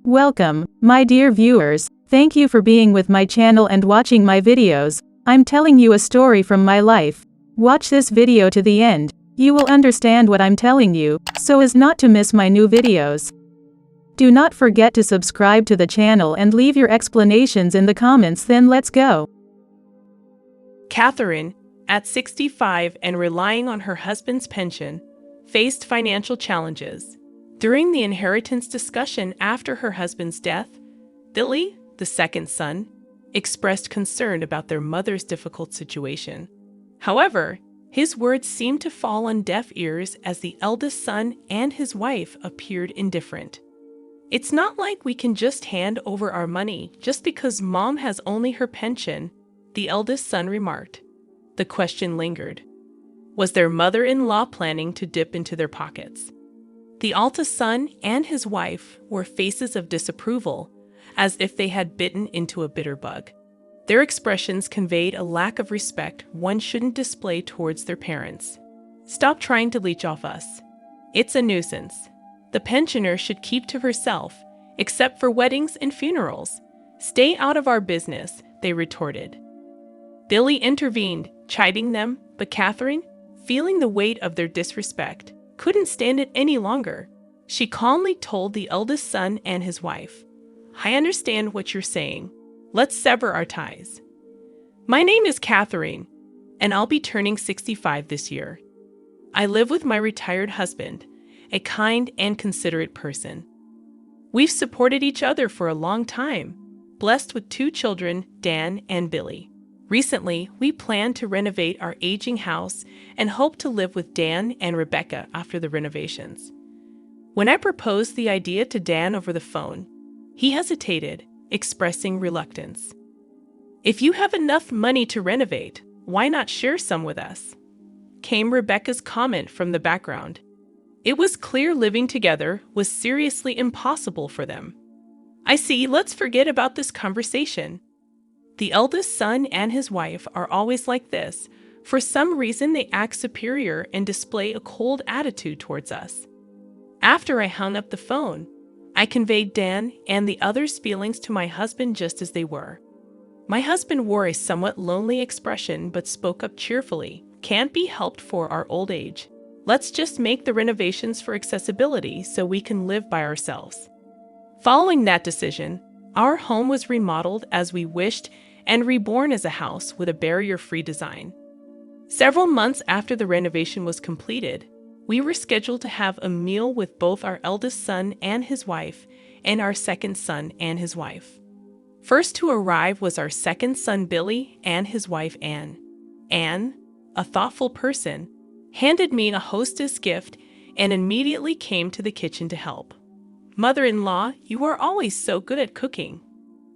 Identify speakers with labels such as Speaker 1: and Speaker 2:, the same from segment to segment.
Speaker 1: Welcome, my dear viewers. Thank you for being with my channel and watching my videos. I'm telling you a story from my life. Watch this video to the end. You will understand what I'm telling you, so as not to miss my new videos. Do not forget to subscribe to the channel and leave your explanations in the comments. Then let's go.
Speaker 2: Catherine, at 65 and relying on her husband's pension, faced financial challenges. During the inheritance discussion after her husband's death, Billy, the second son, expressed concern about their mother's difficult situation. However, his words seemed to fall on deaf ears as the eldest son and his wife appeared indifferent. "It's not like we can just hand over our money just because mom has only her pension," the eldest son remarked. The question lingered. Was their mother-in-law planning to dip into their pockets? The eldest son and his wife were faces of disapproval, as if they had bitten into a bitter bug. Their expressions conveyed a lack of respect one shouldn't display towards their parents. "Stop trying to leech off us. It's a nuisance. The pensioner should keep to herself, except for weddings and funerals. Stay out of our business," they retorted. Billy intervened, chiding them, but Catherine, feeling the weight of their disrespect, couldn't stand it any longer. She calmly told the eldest son and his wife, "I understand what you're saying. Let's sever our ties. My name is Catherine, and I'll be turning 65 this year. I live with my retired husband, a kind and considerate person. We've supported each other for a long time, blessed with 2 children, Dan and Billy. Recently, we plan to renovate our aging house and hope to live with Dan and Rebecca after the renovations." When I proposed the idea to Dan over the phone, he hesitated, expressing reluctance. "If you have enough money to renovate, why not share some with us?" came Rebecca's comment from the background. It was clear living together was seriously impossible for them. "I see, let's forget about this conversation. The eldest son and his wife are always like this. For some reason, they act superior and display a cold attitude towards us." After I hung up the phone, I conveyed Dan and the others' feelings to my husband just as they were. My husband wore a somewhat lonely expression but spoke up cheerfully. "Can't be helped for our old age. Let's just make the renovations for accessibility so we can live by ourselves." Following that decision, our home was remodeled as we wished and reborn as a house with a barrier-free design. Several months after the renovation was completed, we were scheduled to have a meal with both our eldest son and his wife and our second son and his wife. First to arrive was our second son Billy and his wife Anne. Anne, a thoughtful person, handed me a hostess gift and immediately came to the kitchen to help. "Mother-in-law, you are always so good at cooking."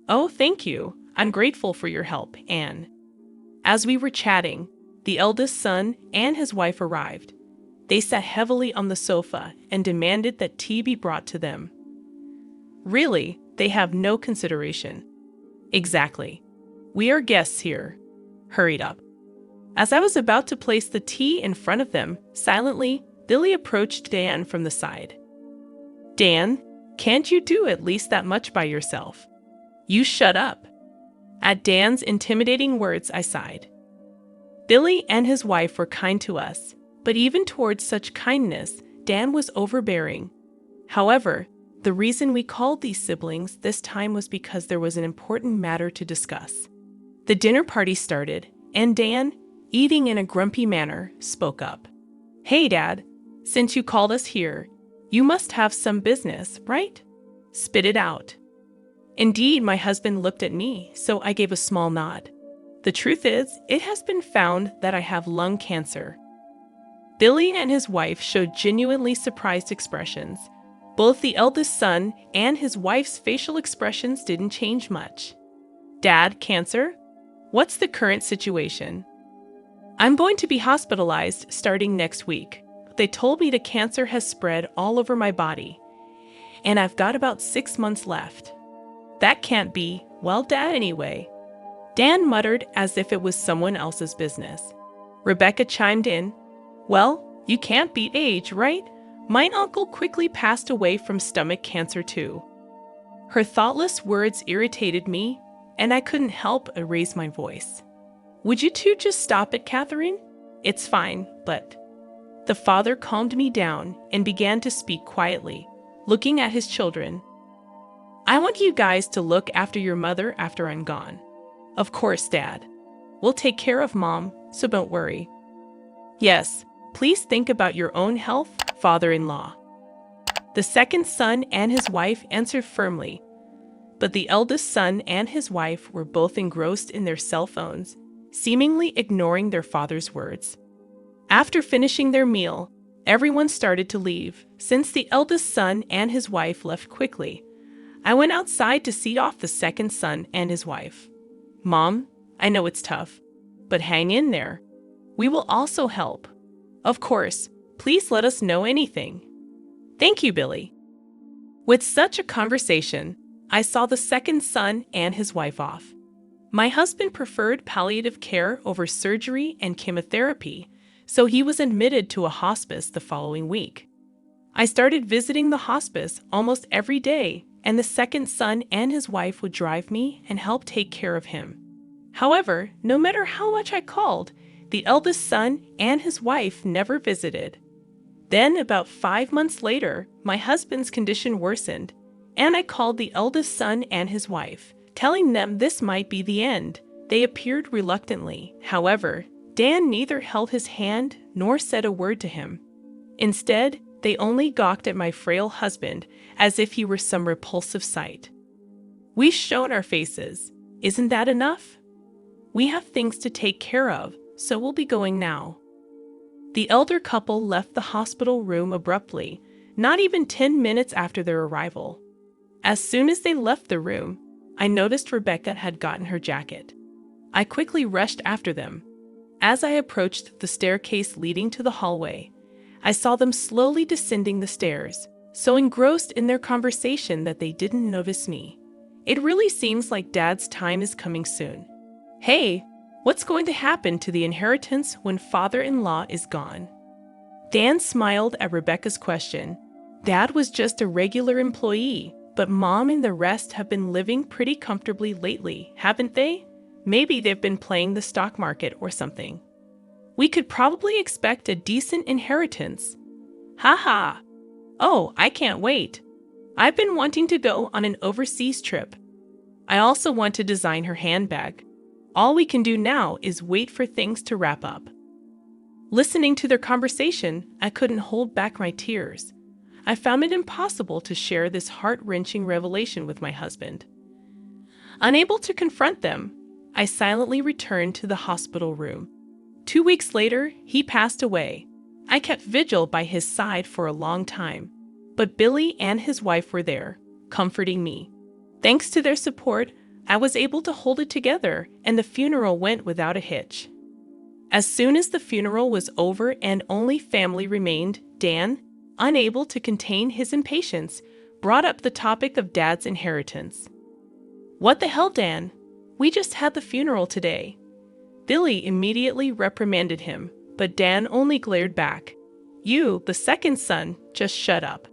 Speaker 2: "Oh, thank you. I'm grateful for your help, Anne." As we were chatting, the eldest son and his wife arrived. They sat heavily on the sofa and demanded that tea be brought to them. Really, they have no consideration. "Exactly. We are guests here. Hurried up." As I was about to place the tea in front of them, silently, Billy approached Dan from the side. "Dan, can't you do at least that much by yourself? You shut up." At Dan's intimidating words, I sighed. Billy and his wife were kind to us, but even towards such kindness, Dan was overbearing. However, the reason we called these siblings this time was because there was an important matter to discuss. The dinner party started, and Dan, eating in a grumpy manner, spoke up. "Hey, Dad, since you called us here, you must have some business, right? Spit it out." Indeed, my husband looked at me, so I gave a small nod. "The truth is, it has been found that I have lung cancer." Billy and his wife showed genuinely surprised expressions. Both the eldest son and his wife's facial expressions didn't change much. "Dad, cancer? What's the current situation?" "I'm going to be hospitalized starting next week. They told me the cancer has spread all over my body, and I've got about 6 months left." "That can't be. Well, Dad, anyway." Dan muttered as if it was someone else's business. Rebecca chimed in. "Well, you can't beat age, right? Mine uncle quickly passed away from stomach cancer too." Her thoughtless words irritated me, and I couldn't help but raise my voice. "Would you two just stop it, Catherine? It's fine, but..." The father calmed me down and began to speak quietly, looking at his children. "I want you guys to look after your mother after I'm gone. Of course, Dad. We'll take care of Mom, so don't worry. Yes, please think about your own health, father-in-law." The second son and his wife answered firmly, but the eldest son and his wife were both engrossed in their cell phones, seemingly ignoring their father's words. After finishing their meal, everyone started to leave. Since the eldest son and his wife left quickly, I went outside to see off the second son and his wife. "Mom, I know it's tough, but hang in there. We will also help. Of course, please let us know anything." "Thank you, Billy." With such a conversation, I saw the second son and his wife off. My husband preferred palliative care over surgery and chemotherapy, so he was admitted to a hospice the following week. I started visiting the hospice almost every day, and the second son and his wife would drive me and help take care of him. However, no matter how much I called, the eldest son and his wife never visited. Then, about 5 months later, my husband's condition worsened, and I called the eldest son and his wife, telling them this might be the end. They appeared reluctantly. However, Dan neither held his hand nor said a word to him. Instead, they only gawked at my frail husband as if he were some repulsive sight. "We've shown our faces. Isn't that enough? We have things to take care of, so we'll be going now." The elder couple left the hospital room abruptly, not even 10 minutes after their arrival. As soon as they left the room, I noticed Rebecca had gotten her jacket. I quickly rushed after them. As I approached the staircase leading to the hallway, I saw them slowly descending the stairs, so engrossed in their conversation that they didn't notice me. It really seems like Dad's time is coming soon. "Hey, what's going to happen to the inheritance when father-in-law is gone?" Dan smiled at Rebecca's question. "Dad was just a regular employee, but Mom and the rest have been living pretty comfortably lately, haven't they? Maybe they've been playing the stock market or something. We could probably expect a decent inheritance." "Ha ha! Oh, I can't wait. I've been wanting to go on an overseas trip. I also want to design her handbag. All we can do now is wait for things to wrap up." Listening to their conversation, I couldn't hold back my tears. I found it impossible to share this heart-wrenching revelation with my husband. Unable to confront them, I silently returned to the hospital room. 2 weeks later, he passed away. I kept vigil by his side for a long time, but Billy and his wife were there, comforting me. Thanks to their support, I was able to hold it together, and the funeral went without a hitch. As soon as the funeral was over and only family remained, Dan, unable to contain his impatience, brought up the topic of Dad's inheritance. "What the hell, Dan? We just had the funeral today." Billy immediately reprimanded him, but Dan only glared back. "You, the second son, just shut up."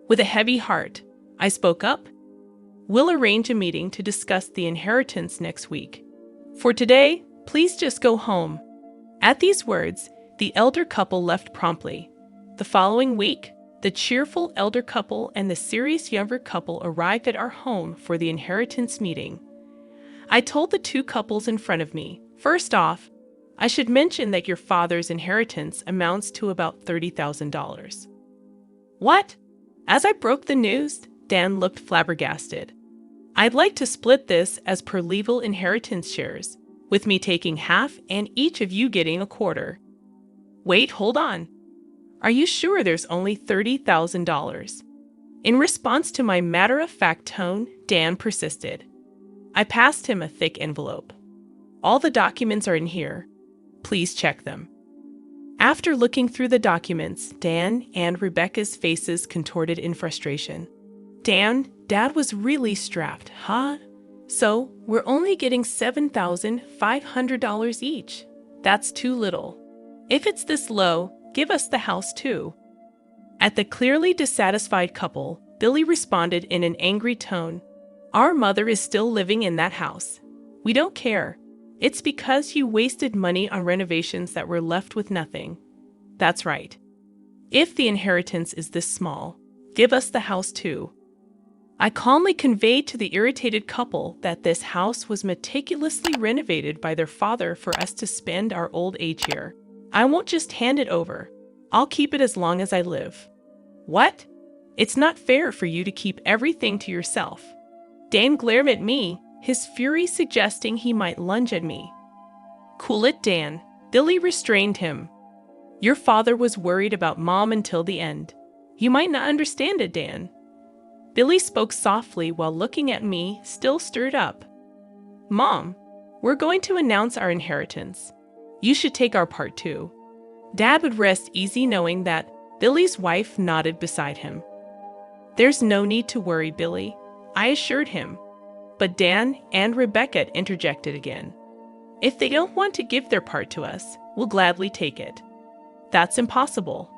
Speaker 2: With a heavy heart, I spoke up. "We'll arrange a meeting to discuss the inheritance next week. For today, please just go home." At these words, the elder couple left promptly. The following week, the cheerful elder couple and the serious younger couple arrived at our home for the inheritance meeting. I told the two couples in front of me, "First off, I should mention that your father's inheritance amounts to about $30,000. "What?" As I broke the news, Dan looked flabbergasted. "I'd like to split this as per legal inheritance shares, with me taking half and each of you getting a quarter." "Wait, hold on. Are you sure there's only $30,000? In response to my matter-of-fact tone, Dan persisted. I passed him a thick envelope. "All the documents are in here. Please check them." After looking through the documents, Dan and Rebecca's faces contorted in frustration. "Dan, Dad was really strapped, huh? So, we're only getting $7,500 each. That's too little. If it's this low, give us the house too." At the clearly dissatisfied couple, Billy responded in an angry tone. Our mother is still living in that house. We don't care. It's because you wasted money on renovations that we're left with nothing. That's right. If the inheritance is this small, give us the house too. I calmly conveyed to the irritated couple that this house was meticulously renovated by their father for us to spend our old age here. I won't just hand it over. I'll keep it as long as I live. What? It's not fair for you to keep everything to yourself. Dan glared at me, his fury suggesting he might lunge at me. Cool it, Dan. Billy restrained him. Your father was worried about Mom until the end. You might not understand it, Dan. Billy spoke softly while looking at me, still stirred up. Mom, we're going to announce our inheritance. You should take our part too. Dad would rest easy knowing that Billy's wife nodded beside him. There's no need to worry, Billy, I assured him. But Dan and Rebecca interjected again. If they don't want to give their part to us, we'll gladly take it. That's impossible.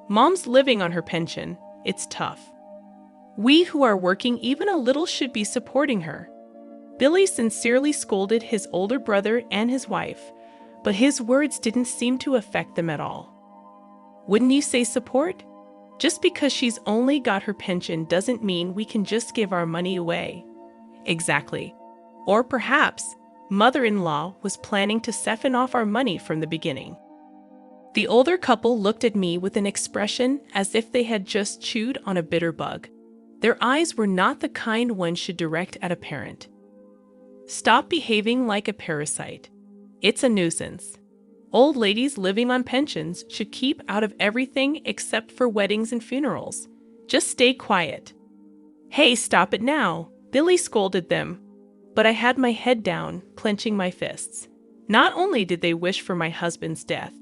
Speaker 2: Mom's living on her pension. It's tough. We who are working even a little should be supporting her. Billy sincerely scolded his older brother and his wife, but his words didn't seem to affect them at all. Wouldn't you say support? Just because she's only got her pension doesn't mean we can just give our money away. Exactly. Or perhaps mother-in-law was planning to siphon off our money from the beginning. The older couple looked at me with an expression as if they had just chewed on a bitter bug. Their eyes were not the kind one should direct at a parent. Stop behaving like a parasite. It's a nuisance. Old ladies living on pensions should keep out of everything except for weddings and funerals. Just stay quiet. Hey, stop it now, Billy scolded them. But I had my head down, clenching my fists. Not only did they wish for my husband's death,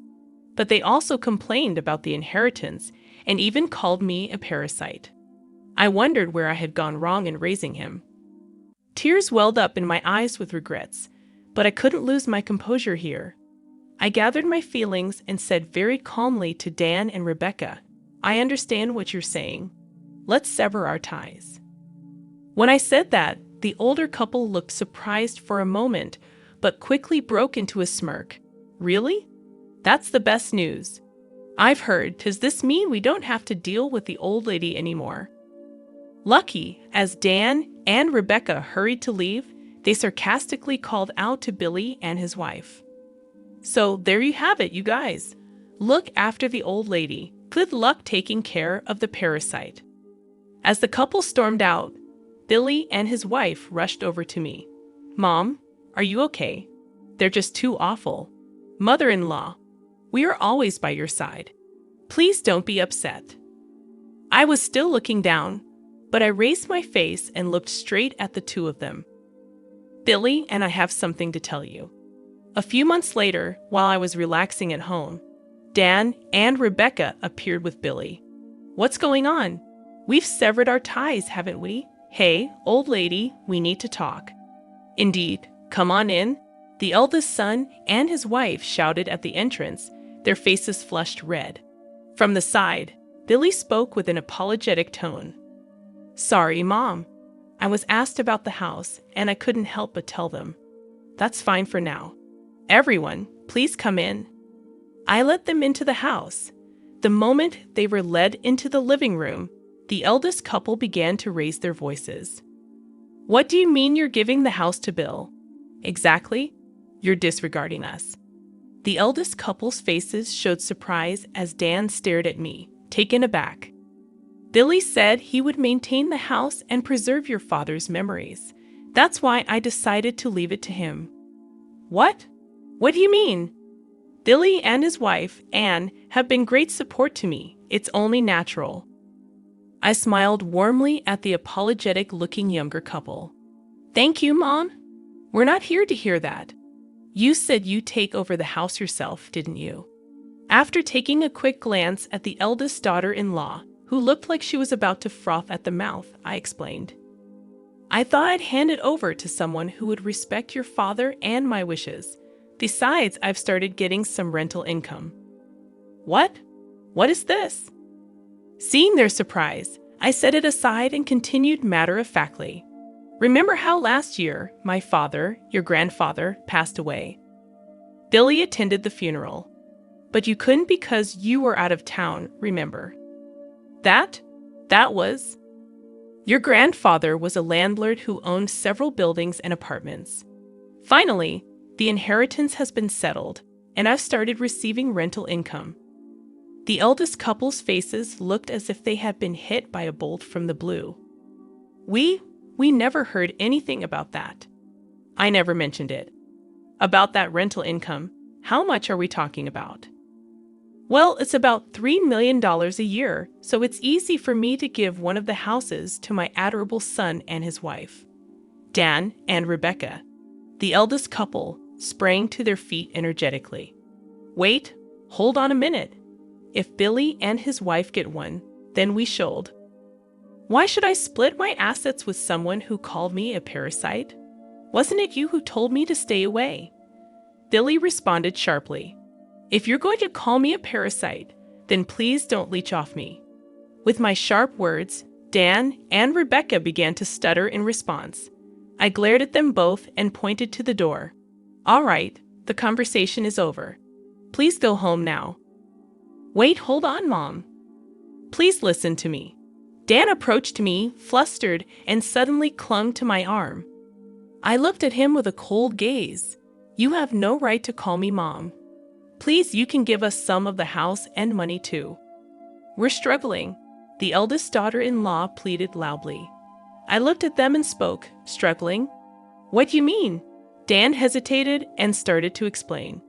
Speaker 2: but they also complained about the inheritance and even called me a parasite. I wondered where I had gone wrong in raising him. Tears welled up in my eyes with regrets, but I couldn't lose my composure here. I gathered my feelings and said very calmly to Dan and Rebecca, I understand what you're saying. Let's sever our ties. When I said that, the older couple looked surprised for a moment, but quickly broke into a smirk. Really? That's the best news. I've heard. Does this mean we don't have to deal with the old lady anymore? Lucky, as Dan and Rebecca hurried to leave, they sarcastically called out to Billy and his wife. So there you have it, you guys. Look after the old lady. Good luck taking care of the parasite. As the couple stormed out, Billy and his wife rushed over to me. Mom, are you okay? They're just too awful. Mother-in-law, we are always by your side. Please don't be upset. I was still looking down, but I raised my face and looked straight at the two of them. Billy and I have something to tell you. A few months later, while I was relaxing at home, Dan and Rebecca appeared with Billy. What's going on? We've severed our ties, haven't we? Hey, old lady, we need to talk. Indeed, come on in. The eldest son and his wife shouted at the entrance, their faces flushed red. From the side, Billy spoke with an apologetic tone. Sorry, Mom. I was asked about the house, and I couldn't help but tell them. That's fine for now. Everyone, please come in. I let them into the house. The moment they were led into the living room, the eldest couple began to raise their voices. What do you mean you're giving the house to Bill? Exactly. You're disregarding us. The eldest couple's faces showed surprise as Dan stared at me, taken aback. Billy said he would maintain the house and preserve your father's memories. That's why I decided to leave it to him. What? What do you mean? Billy and his wife, Anne, have been great support to me. It's only natural. I smiled warmly at the apologetic-looking younger couple. Thank you, Mom. We're not here to hear that. You said you'd take over the house yourself, didn't you? After taking a quick glance at the eldest daughter-in-law, who looked like she was about to froth at the mouth, I explained. I thought I'd hand it over to someone who would respect your father and my wishes. Besides, I've started getting some rental income. What? What is this? Seeing their surprise, I set it aside and continued matter-of-factly. Remember how last year, my father, your grandfather, passed away? Billy attended the funeral. But you couldn't because you were out of town, remember? That was... Your grandfather was a landlord who owned several buildings and apartments. Finally, the inheritance has been settled, and I've started receiving rental income. The eldest couple's faces looked as if they had been hit by a bolt from the blue. We never heard anything about that. I never mentioned it. About that rental income, how much are we talking about? Well, it's about $3 million a year, so it's easy for me to give one of the houses to my adorable son and his wife. Dan and Rebecca, the eldest couple, sprang to their feet energetically. Wait, hold on a minute. If Billy and his wife get one, then we should. Why should I split my assets with someone who called me a parasite? Wasn't it you who told me to stay away? Billy responded sharply. If you're going to call me a parasite, then please don't leech off me. With my sharp words, Dan and Rebecca began to stutter in response. I glared at them both and pointed to the door. All right, the conversation is over. Please go home now. Wait, hold on, Mom. Please listen to me. Dan approached me, flustered, and suddenly clung to my arm. I looked at him with a cold gaze. You have no right to call me Mom. Please, you can give us some of the house and money too. We're struggling, the eldest daughter-in-law pleaded loudly. I looked at them and spoke, struggling. What do you mean? Dan hesitated and started to explain.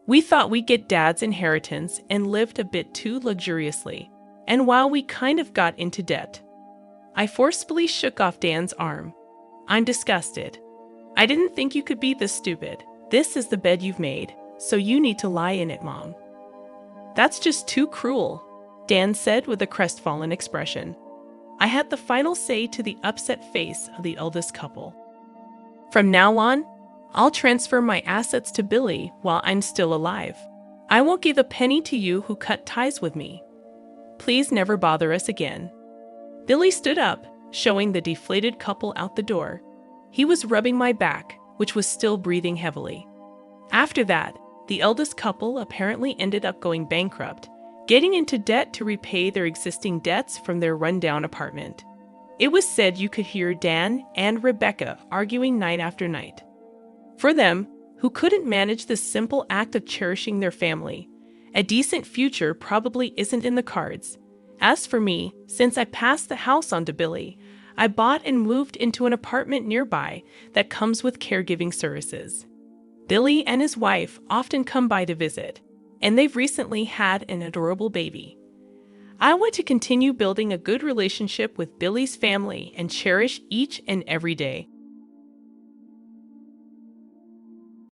Speaker 2: We thought we'd get Dad's inheritance and lived a bit too luxuriously, and while we kind of got into debt. I forcefully shook off Dan's arm. I'm disgusted. I didn't think you could be this stupid. This is the bed you've made, so you need to lie in it, Mom. That's just too cruel, Dan said with a crestfallen expression. I had the final say to the upset face of the eldest couple. From now on, I'll transfer my assets to Billy while I'm still alive. I won't give a penny to you who cut ties with me. Please never bother us again. Billy stood up, showing the deflated couple out the door. He was rubbing my back, which was still breathing heavily. After that, the eldest couple apparently ended up going bankrupt, getting into debt to repay their existing debts from their rundown apartment. It was said you could hear Dan and Rebecca arguing night after night. For them, who couldn't manage this simple act of cherishing their family, a decent future probably isn't in the cards. As for me, since I passed the house on to Billy, I bought and moved into an apartment nearby that comes with caregiving services. Billy and his wife often come by to visit, and they've recently had an adorable baby. I want to continue building a good relationship with Billy's family and cherish each and every day.